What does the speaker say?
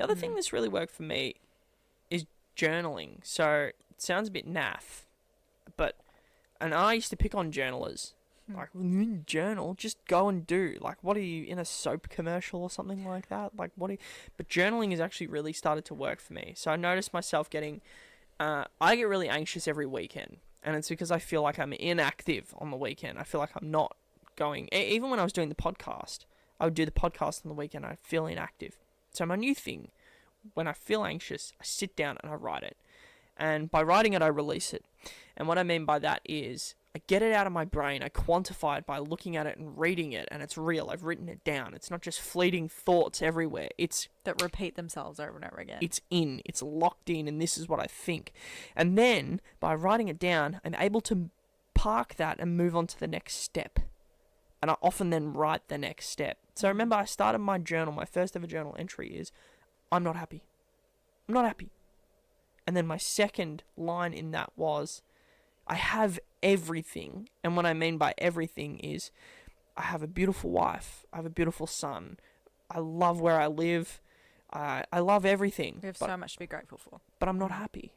The other thing that's really worked for me is journaling. So it sounds a bit naff, and I used to pick on journalers. Like, journal, just go and do. Like, what are you, in a soap commercial or something like that? Like, what are you... But journaling has actually really started to work for me. So I noticed myself getting... I get really anxious every weekend. And it's because I feel like I'm inactive on the weekend. I feel like I'm not going... Even when I was doing the podcast, I would do the podcast on the weekend. I feel inactive. So my new thing, when I feel anxious, I sit down and I write it. And by writing it, I release it. And what I mean by that is... I get it out of my brain, I quantify it by looking at it and reading it, and it's real. I've written it down. It's not just fleeting thoughts everywhere. That repeat themselves over and over again. It's locked in, and this is what I think. And then, by writing it down, I'm able to park that and move on to the next step. And I often then write the next step. So remember, I started my journal, my first ever journal entry is, I'm not happy. I'm not happy. And then my second line in that was, I have everything, and what I mean by everything is I have a beautiful wife, I have a beautiful son, I love where I live, I love everything. We have so much to be grateful for. But I'm not happy.